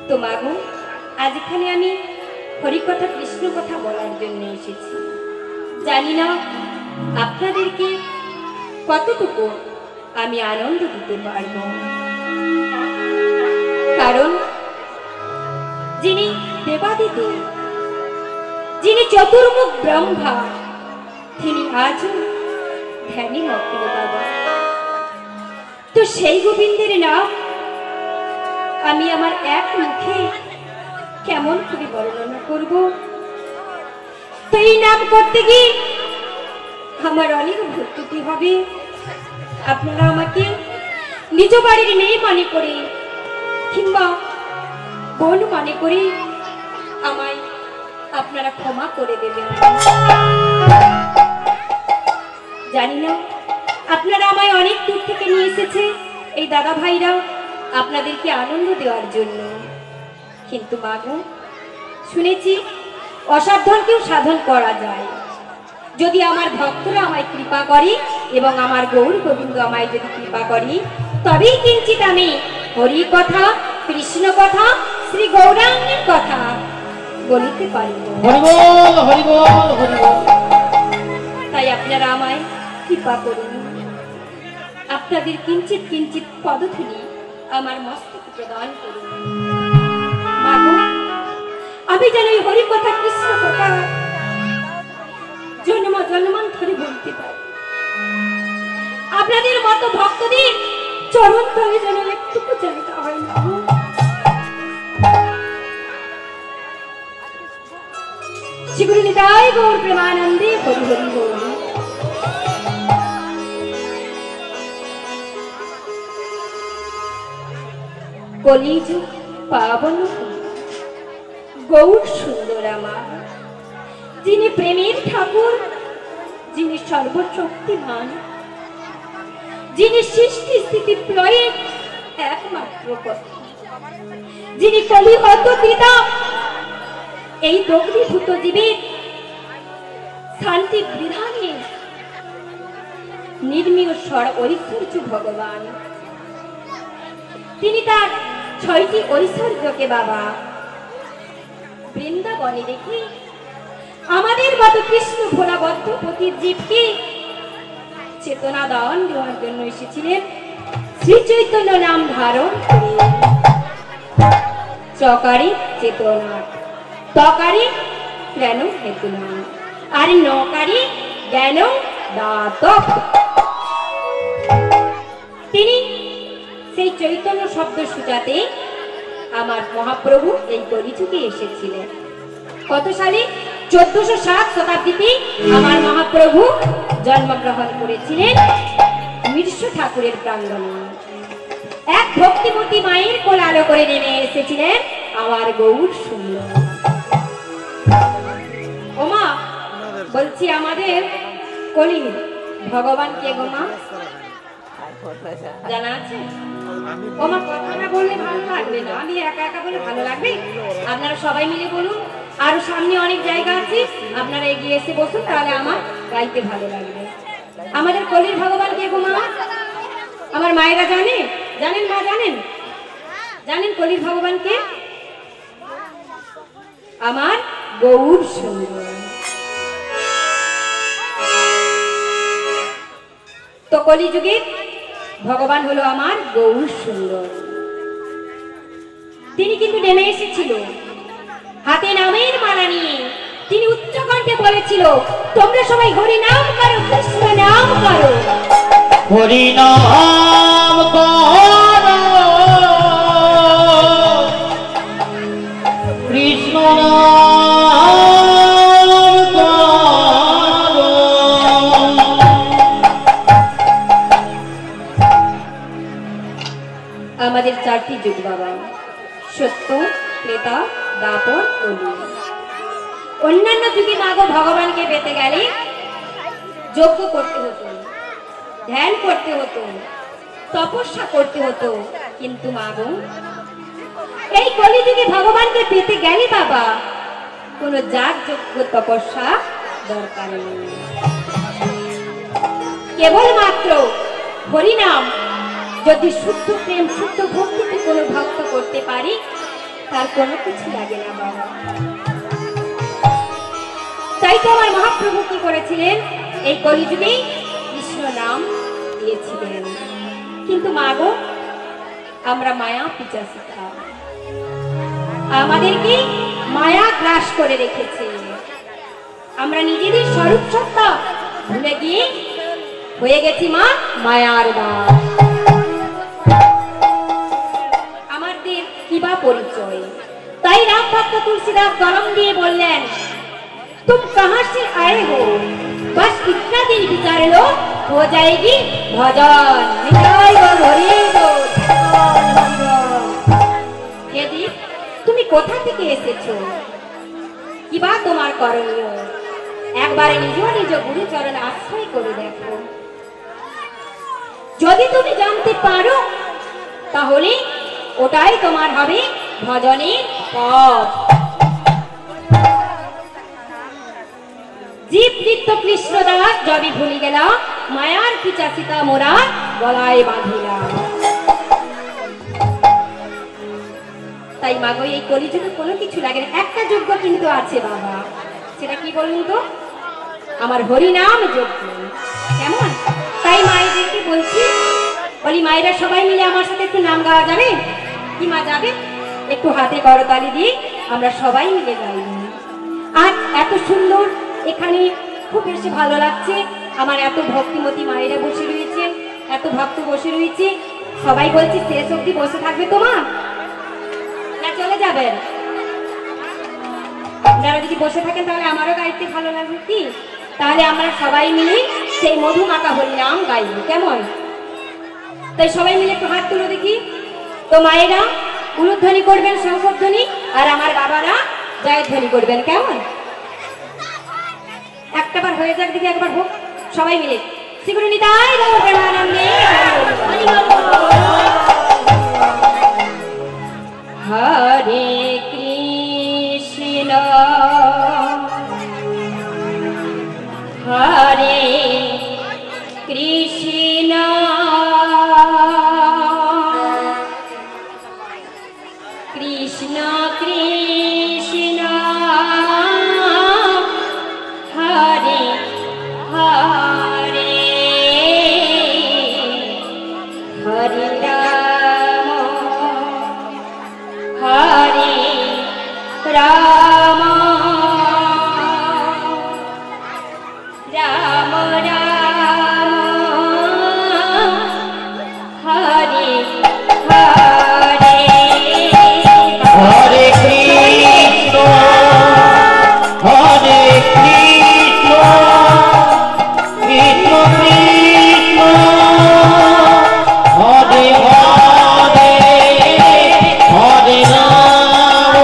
তো মাগো, আজ এখানে আমি হরিকথা কৃষ্ণ কথা বলার জন্য এসেছি। জানি না আপনাদেরকে কতটুকু আমি আনন্দ দিতে পারব, কারণ যিনি দেবাদিদেব, যিনি চতুর্মুখ ব্রহ্মা, তিনি আজও ধ্যানী মগ্ন বাবা। তো সেই গোবিন্দের নাম আমি আমার এক মুখে কেমন করে বর্ণনা করব? তো এই নাম করতে গিয়ে আমার অনেক ভক্তি হবে। আপনারা আমাকে নিজ বাড়ির মেয়ে মনে করে কিংবা বোন মনে করে আমায় আপনারা ক্ষমা করে দেবেন। জানি না আপনারা আমায় অনেক দূর থেকে নিয়ে এসেছে এই দাদা ভাইরা আপনাদেরকে আনন্দ দেওয়ার জন্য, কিন্তু মাগো, শুনেছি অসাধ্যকেও সাধন করা যায়। যদি আমার ভক্তরা আমায় কৃপা করে এবং আমার গৌর গোবিন্দ আমায় যদি কৃপা করে, তবেই কিঞ্চিত আমি হরি কথা, কৃষ্ণ কথা, শ্রী গৌরাঙ্গের কথা বলিতে পারি। তাই আপনারা আমায় কৃপা করুন, আপনাদের কিঞ্চিত কিঞ্চিত পদধূলি আমার মস্তকে প্রদান করুন। মাগো, আমি যেন এই হরি কথা, কৃষ্ণ কথা জন্ম জন্মান্তরে বলতে পারি। আপনাদের মতো ভক্তদের চরণ তলে যেন একটুকু জায়গা হয় না। শ্রীগুরু নিতাই গৌর প্রেমানন্দে হরি হরি বল। কলিযুগ পাবন গৌর সুন্দর আমার, যিনি প্রেমের ঠাকুর, যিনি সর্বশক্তিমান, যিনি সৃষ্টি স্থিতি প্রলয়ের একমাত্র কথা, যিনি কলিহত পিতা, এই দগ্ধীভূত জীবের শান্তি বিধানে নির্মীয় স্বর ঐশ্বর্য ভগবান। তিনি তার 6টি ঐশ্বর্যকে বাবা বৃন্দাবনে রেখে আমাদের মতো কৃষ্ণ ভোলাবদ্ধ পতির জীবকে চেতনা দান দেওয়ার জন্য এসেছিলেন। শ্রী চৈতন্য নাম ধারণ করে চকারি চেতনা, তকারি জ্ঞান হেতুনা, আর নকারি জ্ঞান দাতক। তিনি সেই চৈতন্য শব্দ সূচাতে আমার মহাপ্রভু এই কলিযুগে এসেছিলেন। কত সালে? 1407 শতাব্দীতে আমার মহাপ্রভু জন্মগ্রহণ করেছিলেন মিশ্র ঠাকুরের প্রাঙ্গণে। এক ভক্তিমতী মায়ের কোল আলো করে নেমে এসেছিলেন আমার গৌর সুন্দর। ওমা, বলছি আমাদের কলি ভগবান কে গো মা? জানা আছে? ওমা, কথা না বললে ভালো লাগবে না, আমি একা একা বলে ভালো লাগবে? আপনারা সবাই মিলে বলুন। আর সামনে অনেক জায়গা আছে, আপনারা এগিয়ে এসে বসুন, তাহলে আমার গাইতে ভালো লাগবে। আমাদের কলির ভগবান কে গো মা? আমার মায়েরা জানে? জানেন মা? জানেন? জানেন কলির ভগবান কে? আমার গৌর সুন্দর। তো কলিযুগের ভগবান হলো আমার গৌর সুন্দর। তিনি কিন্তু নেমে এসেছিল হাতে নামের মালা নিয়ে। তিনি উচ্চ কণ্ঠে বলেছিল, তোমরা সবাই হরি নাম করো, কৃষ্ণ নাম করো, হরি নাম করো, কৃষ্ণ নাম করো। আমাদের 4টি যুগ বাবা, সত্য, ত্রেতা, দাপর, কলি। অন্যান্য যুগে মাগো ভগবানকে পেতে গেলে যজ্ঞ করতে হতো, ধ্যান করতে হতো, তপস্যা করতে হতো, কিন্তু মাগো এই কলিযুগে ভগবানকে পেতে গেলে বাবা কোনো যাগ যজ্ঞ তপস্যা দরকার নেই। কেবলমাত্র হরিনাম যদি শুদ্ধ প্রেম, শুদ্ধ ভক্তিতে কোনো ভক্ত করতে পারে, তার কোনো কিছু লাগে না বাবা। তাই তো আমার মহাপ্রভু কি করেছিলেন, এই কলিযুগে কৃষ্ণ নাম দিয়েছিলেন। কিন্তু মা গো, আমরা মায়া পিচাসিতা, আমাদেরকে মায়া গ্রাস করে রেখেছে। আমরা নিজেদের স্বরূপ সত্তা ভুলে গিয়ে হয়ে গেছি মা মায়ার দাস। আমাদের কিবা পরিচয়। তাই রাম ভক্ত তুলসীদাস গরম দিয়ে বললেন, तुम कहां से आए हो, बस इतना दिन विचार लो, हो जाएगी भजन। निताई गौर हरि बोल। यदि তুমি কোথা থেকে এসেছো, কিবা তোমার করণীয়, একবারে নিজ নিজ গুরুচরণ আশ্রয় করে দেখো। যদি তুমি জানতে পারো তাহলে ওটাই তোমার হবে ভজনের পথ। জীব নিত্য কৃষ্ণ দাস যবি ভুলি গেলা, মায়ার পিচাচিতা মোরা গলায় বাঁধিলা। তাই মাগো, এই কলিযুগে কোনো কিছু লাগে না, একটা যোগ্য কিন্তু আছে বাবা। সেটা কি বলুন তো? আমার হরিনাম যোগ্য। কেমন? তাই মায়েদেরকে বলছি, বলি মায়েরা সবাই মিলে আমার সাথে একটু নাম গাওয়া যাবে কি? মা যাবে? একটু হাতে করতালি দিয়ে আমরা সবাই মিলে গাই। আর এত সুন্দর এখানে খুব বেশি ভালো লাগছে। আমার এত ভক্তিমতী মায়েরা বসে রয়েছে, এত ভক্ত বসে রয়েছে। সবাই বলছি শেষ অবধি বসে থাকবে তো মা, না চলে যাবেন? আপনারা যদি বসে থাকেন তাহলে আমারও গাইতে ভালো লাগবে কি? তাহলে আমরা সবাই মিলে সেই মধু মাখা হরিনাম গাইব, কেমন? তাই সবাই মিলে একটু হাত তুলো দেখি। তো মায়েরা উলুধ্বনি করবেন, শঙ্খধ্বনি, আর আমার বাবারা জয়ধ্বনি করবেন, কেমন? একটাবার হয়ে যাক দেখি, একবার হোক সবাই মিলে। শ্রীগুরু নিতাই গৌর প্রেমানন্দে। হরে কৃষ্ণ হরে কৃষ্ণ কৃষ্ণ কৃষ্ণ হরে হরে হরে রাম হরে রাম রাম রাম হরে হরে। হরে কৃষ্ণ হরে কৃষ্ণ কৃষ্ণ কৃষ্ণ হরে হরে হরে রাম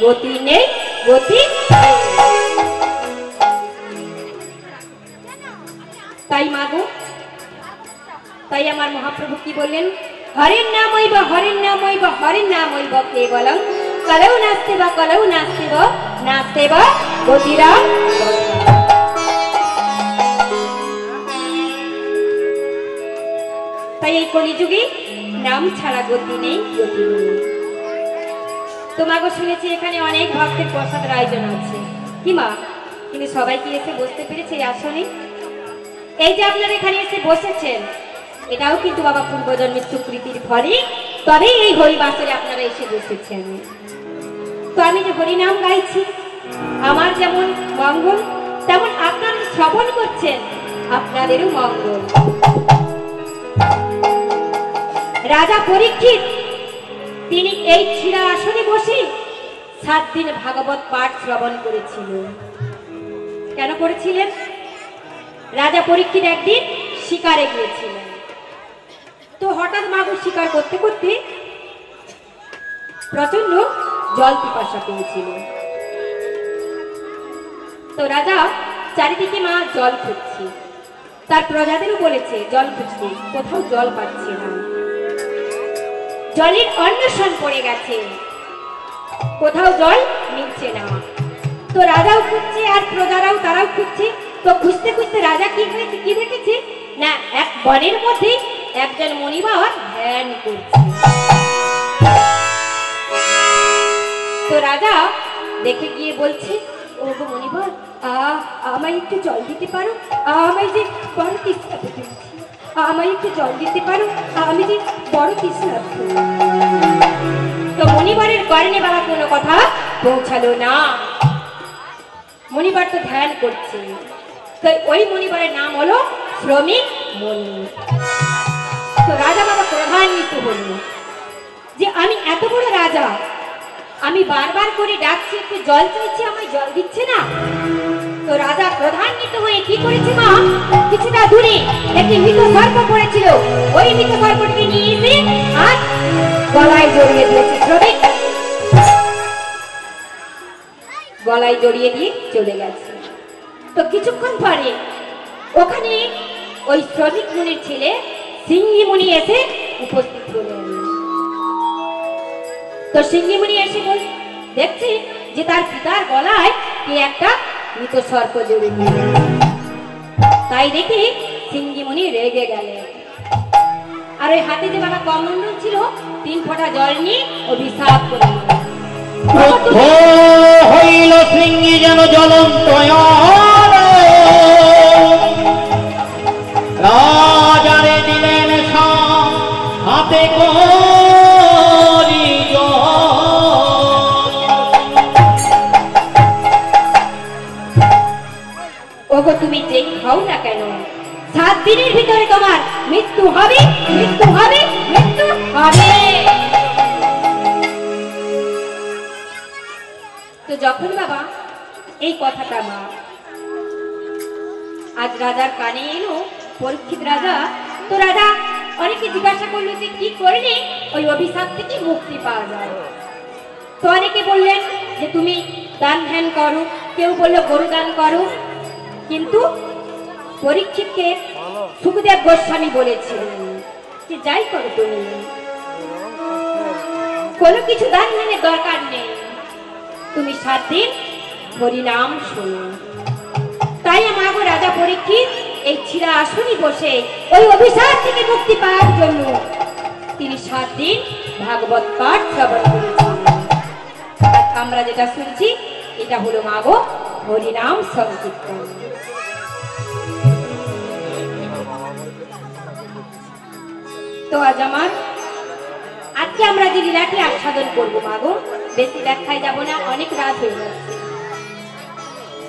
গতি নেই, গতি তাই মাগো, তাই আমার মহাপ্রভু কি বললেন, হরের নাম হইব, হরের নাম হইব, হরের নাম হইব কেবলম, কলৌ নাস্তে বা, কলৌ নাস্তে বা, নাস্তে বা গতিরাম। তাই এই কলিযুগে নাম ছাড়া গতি নেই, গতি নেই। তোমাকে শুনেছি এখানে অনেক ভক্তের প্রসাদের আয়োজন আছে, কি মা? কিন্তু সবাই কি এসে বসতে পেরেছে এই আসনে? এই যে আপনারা এখানে এসে বসেছেন, এটাও কিন্তু বাবা পূর্বজন্মের সুকৃতির ফলে, তবেই এই হরিবাসরে আপনারা এসে বসেছেন। তো আমি যে হরিনাম গাইছি, আমার যেমন মঙ্গল, তেমন আপনারা শ্রবণ করছেন, আপনাদেরও মঙ্গল। রাজা পরীক্ষিত তিনি এই ছিড়া আসনে বসে 7 দিন ভাগবত পাঠ শ্রবণ করেছিল। কেন করেছিলেন? রাজা পরীক্ষিত একদিন শিকারে গিয়েছিলেন। তো হঠাৎ মাগো শিকার করতে করতে প্রচন্ড জল পিপাসা পেয়েছিল। তো রাজা চারিদিকে মা জল খুঁজছে, তার প্রজাদেরও বলেছে জল খুঁজতে, কোথাও জল পাচ্ছে না, জলের অন্বেষণ পড়ে গেছে, কোথাও জল মিলছে না। তো রাজাও খুঁজছে আর প্রজারাও তারাও খুঁজছে। তো খুঁজতে খুঁজতে রাজা কি হয়েছে, কি দেখেছে না, এক বনের মধ্যে একজন মণিবর ধ্যান করছে। তো রাজা দেখে গিয়ে বলছে, ও গো মণিবর, আমায় একটু জল দিতে পারো? আমায় যে বড় তৃষ্ণা পেয়েছি, আমায় একটু জল দিতে পারো? আমি যে বড় তৃষ্ণার্ত। তো মণিবরের কর্ণে বাবা কোনো কথা পৌঁছালো না। মণিবর তো ধ্যান করছে। তো ওই মণিবরের নাম হলো শ্রমিক মণি। তো রাজা বাবা ক্রোধান্বিত হল যে আমি এত বড় রাজা, আমি বারবার করে ডাকছি, একটু জল চাইছি, আমায় জল দিচ্ছে না। তো রাজা ক্রোধান্বিত হয়ে কি করেছে মা, কিছুটা দূরে একটি মৃত সর্প পড়েছিল, ওই মৃত সর্পটিকে নিয়ে এসে আর গলায় জড়িয়ে দিয়েছে। শ্রমিক গলায় জড়িয়ে দিয়ে চলে গেছে। তো কিছুক্ষণ পরে ওখানে ওই শ্রমিক মুনির ছেলে সিংহী মুনি এসে উপস্থিত হলেন। তো সিংহী মুনি এসে দেখছে যে তার পিতার গলায় কে একটা মৃত সর্প জড়িয়ে দিল। তাই দেখে সিংহী মুনি রেগে গেলেন, আর ওই হাতে যে বাবা কমণ্ডল ছিল 3 ফোঁটা জল নিয়ে অভিশাপ করে হইল সিংহী যেন জ্বলন্ত রাজারে দিলেন হাতে করি ওগো তুমি যেই খাও না কেন, 7 দিনের ভিতরে তোমার মৃত্যু হবে, মৃত্যু হবে, মৃত্যু হবে। তো যখন বাবা এই কথাটা মা আজ রাজার কানে এলো, পরীক্ষিত রাজা, তো রাজা অনেকে জিজ্ঞাসা করলো যে কি করলে ওই অভিশাপ থেকে মুক্তি পাওয়া যায়। তো অনেকে বললেন যে তুমি দান ধ্যান করো, কেউ বললো গরু দান করো। কিন্তু পরীক্ষিতকে সুখদেব গোস্বামী বলেছিলেন যে যাই করো তুমি, কোনো কিছু দান ধ্যানের দরকার নেই, তুমি 7 দিন হরিনাম শোনো। তাই আমার রাজা পরীক্ষিত এই ছিড়া আসনে বসে ওই অভিশাপ থেকে মুক্তি পাওয়ার জন্য তিনি 7 দিন ভাগবত পাঠ শ্রবণ করেছেন। আমরা যেটা শুনছি এটা হলো মাগো হরিনাম সংকীর্তন। তো আজ আজকে আমরা যে লীলাটি আস্বাদন করবো মাগো, বেশি ব্যাখ্যায় যাব না, অনেক রাত হয়ে যাচ্ছে।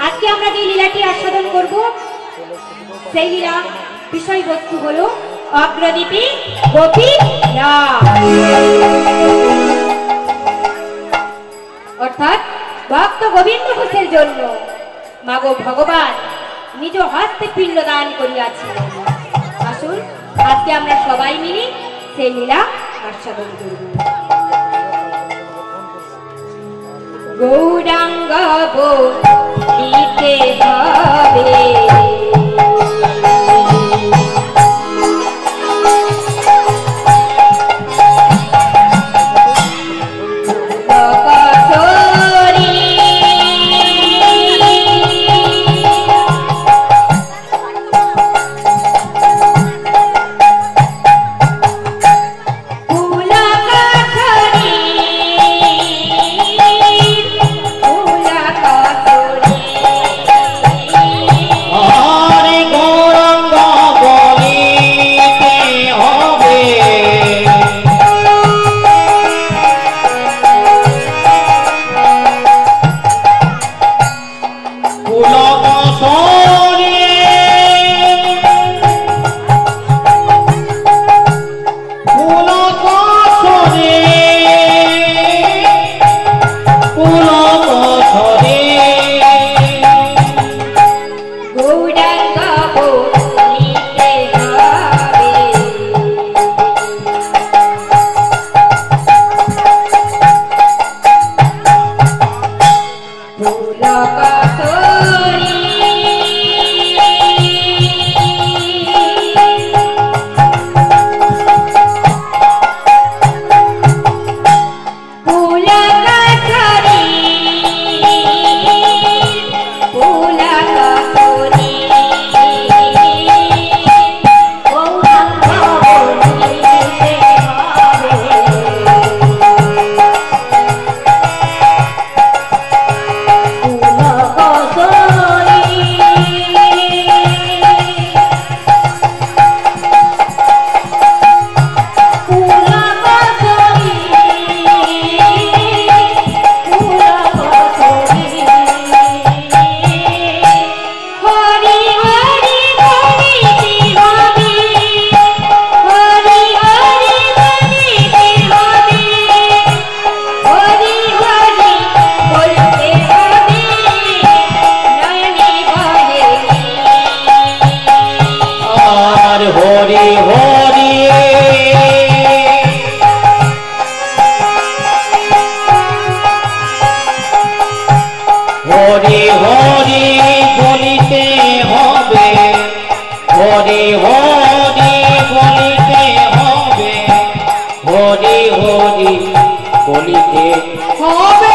আজকে আমরা যে লীলাটি আস্বাদন করব সেই লীলা বিষয়বস্তু হলো অগ্রদীপে গোপী রাম, অর্থাৎ ভক্ত গোবিন্দ ঘোষের জন্য মাগো ভগবান নিজ হস্তে পিণ্ড দান করিয়াছিলেন। আসুন আজকে আমরা সবাই মিলে সেই লীলা আস্বাদন করব। গৌরাঙ্গ বলিতে হবে। হরি হরি বলিতে হবে, হরি হরি বলিতে হবে, হরি হরি বলিতে হবে।